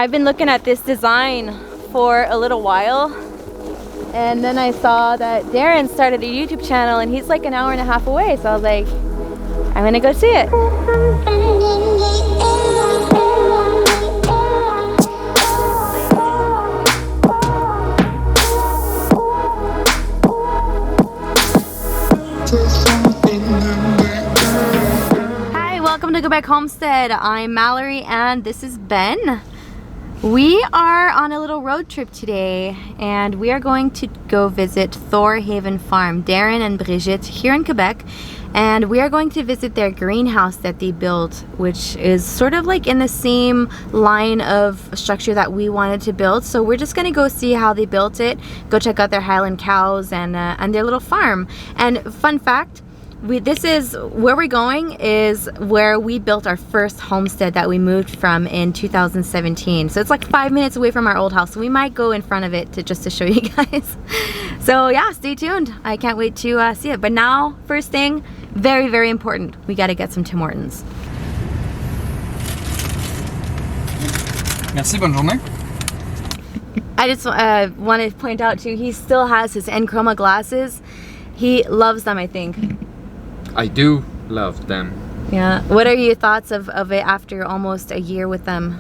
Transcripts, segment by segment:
I've been looking at this design for a little while, and then I saw that Darren started a YouTube channel and he's like an hour and a half away, so I was like, I'm gonna go see it. Hi, welcome to Quebec Homestead. I'm Mallory and this is Ben. We are on a little road trip today and we are going to go visit Thor Haven Farm, Darren and Brigitte here in Quebec, and we are going to visit their greenhouse that they built, which is sort of like in the same line of structure that we wanted to build. So we're just gonna go see how they built it, go check out their Highland cows and their little farm. And fun fact, this is where we're going, is where we built our first homestead that we moved from in 2017. So it's like 5 minutes away from our old house. So we might go in front of it just to show you guys. So yeah, stay tuned. I can't wait to see it. But now, first thing, very, very important. We got to get some Tim Hortons. Merci, bonne journée. I just want to point out too, he still has his N-Chroma glasses. He loves them, I think. I do love them. Yeah. What are your thoughts of it after almost a year with them?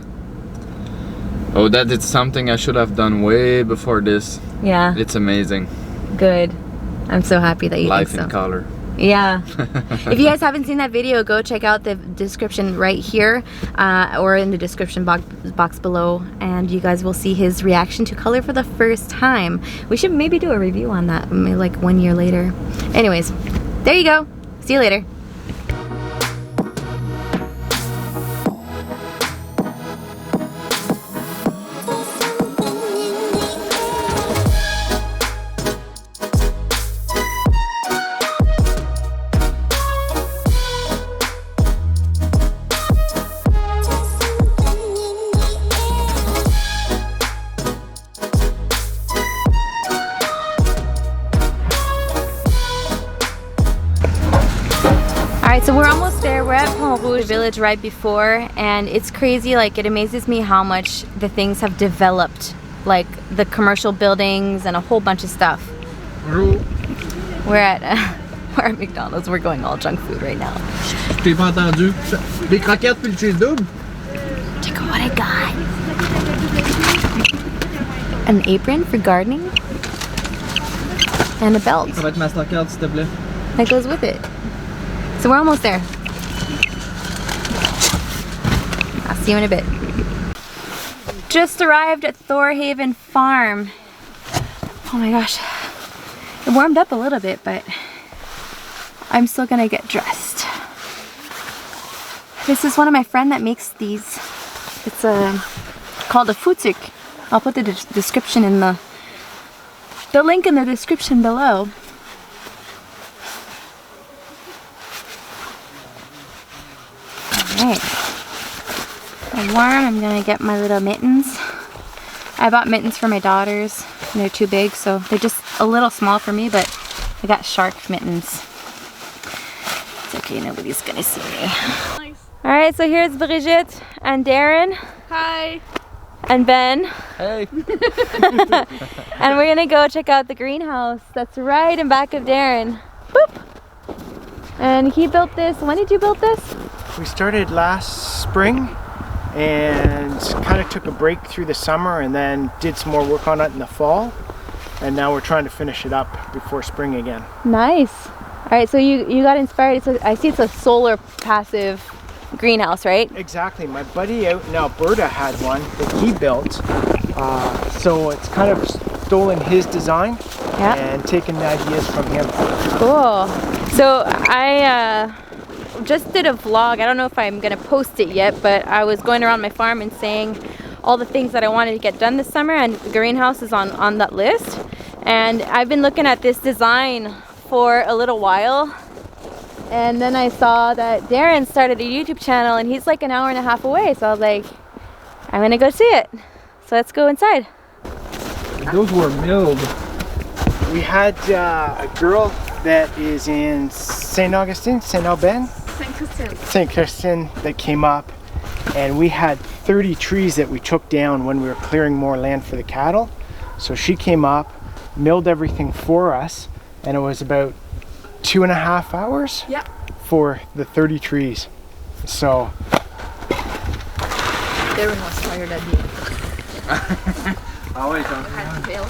Oh, that is something I should have done way before this. Yeah. It's amazing. Good. I'm so happy that you Life think so. in color. Yeah. If you guys haven't seen that video, go check out the description right here or in the description box below, and you guys will see his reaction to color for the first time. We should maybe do a review on that like 1 year later. Anyways, there you go. See you later. Alright, so we're almost there. We're at Pont Rouge village right before, and it's crazy. Like, it amazes me how much the things have developed, like the commercial buildings and a whole bunch of stuff. We're at McDonald's. We're going all junk food right now. Je t'ai pas entendu. Des croquettes puis le cheese double? Check out what I got. An apron for gardening and a belt Ça va être Mastercard, s'il te plaît. that goes with it. So we're almost there. I'll see you in a bit. Just arrived at Thor Haven Farm. Oh my gosh. It warmed up a little bit, but I'm still gonna get dressed. This is one of my friends that makes these. It's called a futsuk. I'll put the description in the link in the description below. Alright, I'm warm. I'm gonna get my little mittens. I bought mittens for my daughters, and they're too big, so they're just a little small for me, but I got shark mittens. It's okay, nobody's gonna see me. Nice. Alright, so here's Brigitte and Darren. Hi. And Ben. Hey. And we're gonna go check out the greenhouse that's right in back of Darren. Boop! And he built this. When did you build this? We started last spring and kind of took a break through the summer and then did some more work on it in the fall. And now we're trying to finish it up before spring again. Nice. All right, so you got inspired. I see it's a solar passive greenhouse, right? Exactly. My buddy out in Alberta had one that he built. So it's kind of stolen his design and taken the ideas from him. Cool. So I just did a vlog. I don't know if I'm gonna post it yet, but I was going around my farm and saying all the things that I wanted to get done this summer, and the greenhouse is on that list. And I've been looking at this design for a little while, and then I saw that Darren started a YouTube channel and he's like an hour and a half away, so I was like, I'm gonna go see it. So let's go inside. Those were milled. We had a girl that is in Saint Augustine, Saint Aubin, Saint Christian. Saint Christian that came up and we had 30 trees that we took down when we were clearing more land for the cattle. So she came up, milled everything for us, and it was about 2.5 hours for the 30 trees. So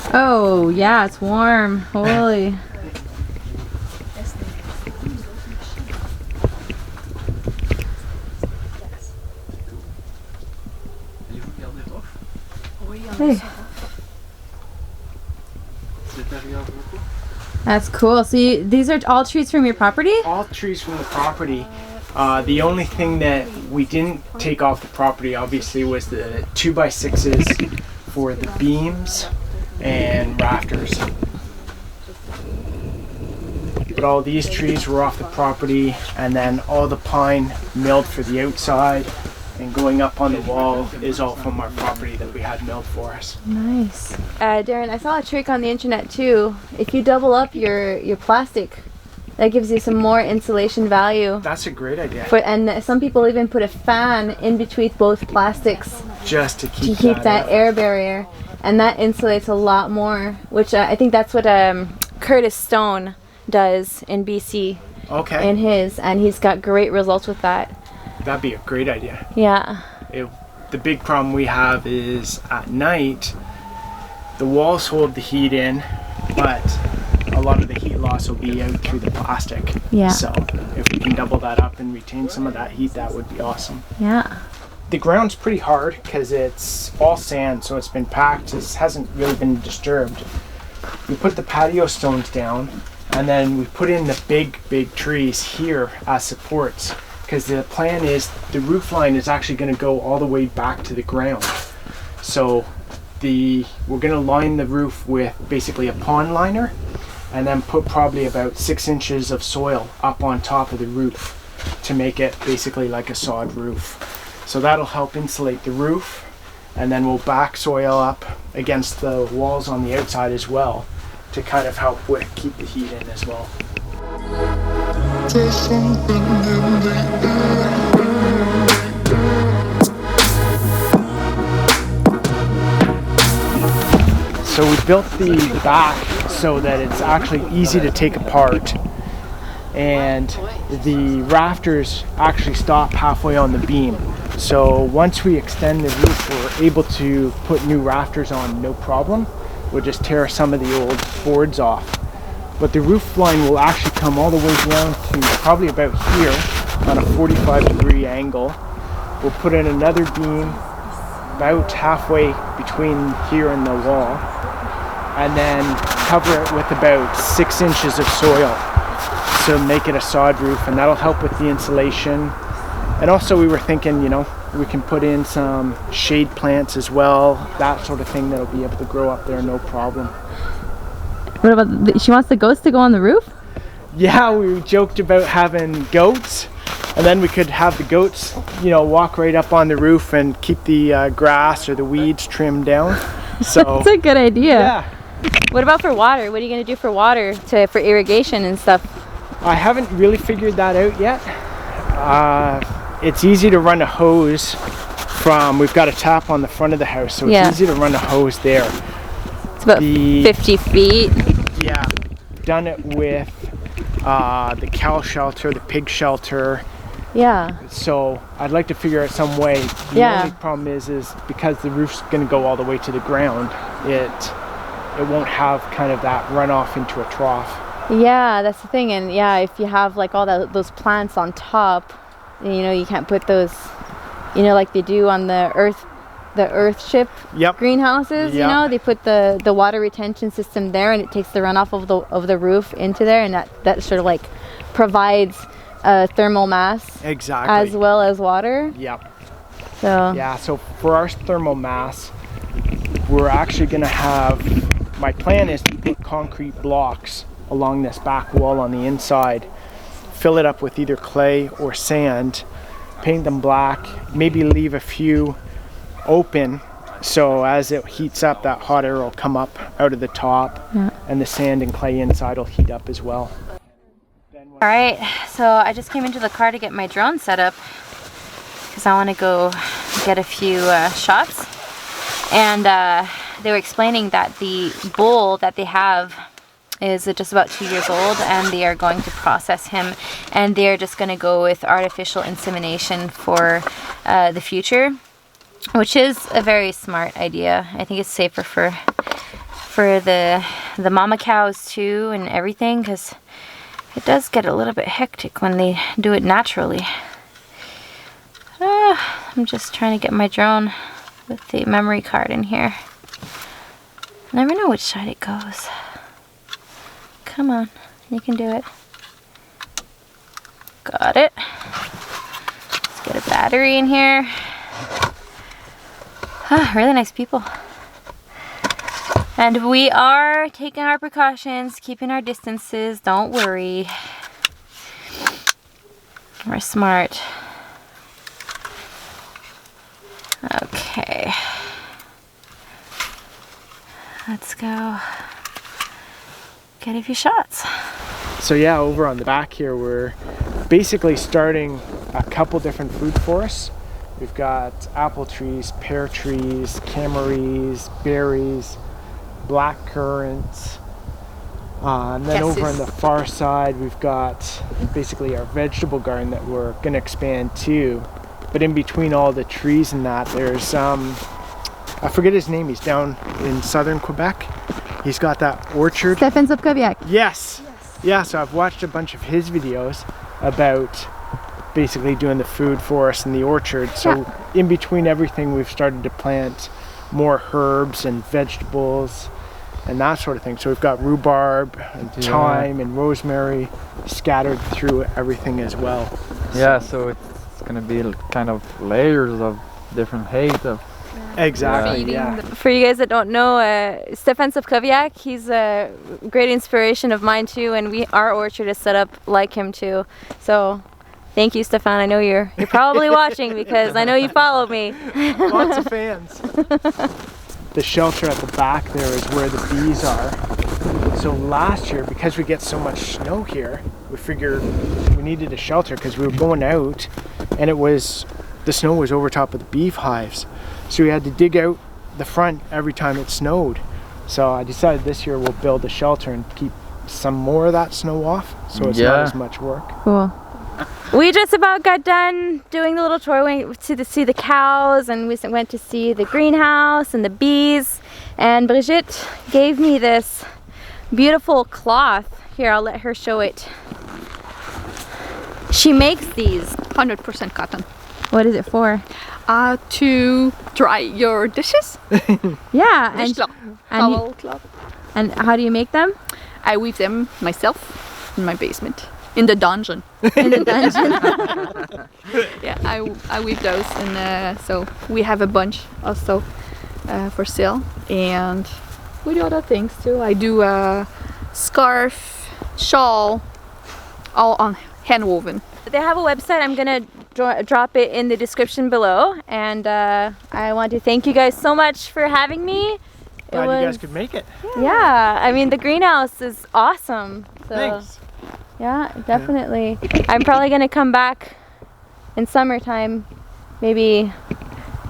Oh yeah, it's warm. Holy. Hey. That's cool. So these are all trees from your property? all trees from the property. The only thing that we didn't take off the property, obviously, was the 2x6s for the beams and rafters. But all these trees were off the property, and then all the pine milled for the outside and going up on the wall is all from our property that we had milled for us. Nice. Darren, I saw a trick on the internet too. If you double up your plastic, that gives you some more insulation value. That's a great idea. And some people even put a fan in between both plastics Just to keep that air barrier, and that insulates a lot more. Which I think that's what Curtis Stone does in BC. Okay. In his, and he's got great results with that. That'd be a great idea. Yeah. The big problem we have is at night, the walls hold the heat in, but a lot of the heat loss will be out through the plastic. Yeah. So if we can double that up and retain some of that heat, that would be awesome. Yeah. The ground's pretty hard because it's all sand, so it's been packed. It hasn't really been disturbed. We put the patio stones down, and then we put in the big trees here as supports, because the plan is the roof line is actually going to go all the way back to the ground. So we're going to line the roof with basically a pond liner, and then put probably about 6 inches of soil up on top of the roof to make it basically like a sod roof. So that'll help insulate the roof, and then we'll back soil up against the walls on the outside as well to kind of help with keep the heat in as well. There's something in the air. So we built the back so that it's actually easy to take apart, and the rafters actually stop halfway on the beam. So once we extend the roof, we're able to put new rafters on no problem. We'll just tear some of the old boards off. But the roof line will actually come all the way down to probably about here on a 45-degree angle. We'll put in another beam about halfway between here and the wall, and then cover it with about 6 inches of soil to make it a sod roof, and that'll help with the insulation. And also we were thinking, we can put in some shade plants as well, that sort of thing that'll be able to grow up there no problem. What about, she wants the goats to go on the roof? Yeah, we joked about having goats, and then we could have the goats, walk right up on the roof and keep the grass or the weeds trimmed down. So that's a good idea. Yeah. What about for water? What are you going to do for water, for irrigation and stuff? I haven't really figured that out yet. It's easy to run a hose we've got a tap on the front of the house, so it's easy to run a hose there. It's about 50 feet. Yeah, done it with the cow shelter, the pig shelter. Yeah. So I'd like to figure out some way. The only problem is because the roof's going to go all the way to the ground, it won't have kind of that runoff into a trough. Yeah, that's the thing. And yeah, if you have like all those plants on top, you can't put those, like they do on the earthship greenhouses. They put the water retention system there, and it takes the runoff of the roof into there, and that sort of like provides thermal mass as well as water. So for our thermal mass, we're actually going to have, my plan is to put concrete blocks along this back wall on the inside, fill it up with either clay or sand, paint them black, maybe leave a few open, so as it heats up, that hot air will come up out of the top, and the sand and clay inside will heat up as well. All right, so I just came into the car to get my drone set up, because I want to go get a few shots. And they were explaining that the bull that they have is just about 2 years old, and they are going to process him, and they're just going to go with artificial insemination for the future, which is a very smart idea. I think it's safer for the mama cows too and everything, because it does get a little bit hectic when they do it naturally. I'm just trying to get my drone with the memory card in here. I never know which side it goes. Come on, you can do it. Got it. Let's get a battery in here. Really nice people. And we are taking our precautions, keeping our distances. Don't worry. We're smart. Okay. Let's go get a few shots. So yeah, over on the back here, we're basically starting a couple different food forests. We've got apple trees, pear trees, camarees, berries, black currants. And then over on the far side, we've got basically our vegetable garden that we're gonna expand to. But in between all the trees and that, there's, I forget his name, he's down in southern Quebec. He's got that orchard. Stefan Quebec. Yes. Yeah, so I've watched a bunch of his videos about basically doing the food forest and the orchard. So in between everything, we've started to plant more herbs and vegetables and that sort of thing. So we've got rhubarb and thyme and rosemary scattered through everything as well. Yeah, so it's gonna be kind of layers of different hay. Exactly, yeah. For you guys that don't know, Stefan Quebec, he's a great inspiration of mine too, and our orchard is set up like him too. So thank you, Stefan. I know you're probably watching because I know you follow me. Lots of fans. The shelter at the back there is where the bees are. So last year, because we get so much snow here, we figured we needed a shelter because we were going out and the snow was over top of the beef hives. So we had to dig out the front every time it snowed. So I decided this year we'll build a shelter and keep some more of that snow off, so it's not as much work. Cool. We just about got done doing the little tour. We went to see the cows, and we went to see the greenhouse and the bees. And Brigitte gave me this beautiful cloth. Here, I'll let her show it. She makes these. 100% cotton. What is it for? To dry your dishes. Yeah, Dish cloth. Towel cloth. And how do you make them? I weave them myself in my basement. In the dungeon. In the dungeon. Yeah, I weave those, and so we have a bunch also for sale. And we do other things too. I do a scarf, shawl, all on hand woven. They have a website. I'm gonna drop it in the description below, and I want to thank you guys so much for having me. Glad you guys could make it. Yeah, I mean the greenhouse is awesome. So, Thanks. yeah, definitely. I'm probably gonna come back in summertime, maybe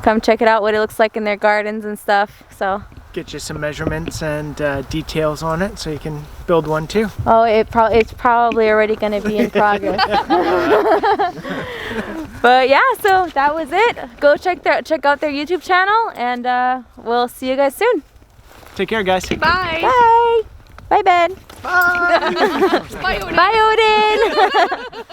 come check it out, what it looks like in their gardens and stuff. So Get you some measurements and details on it so you can build one too. oh, it's probably already gonna be in progress. But yeah, so that was it. Go check out their YouTube channel, and we'll see you guys soon. Take care, guys. Bye. Bye. Bye, Ben. Bye. Bye, Odin. Bye, Odin.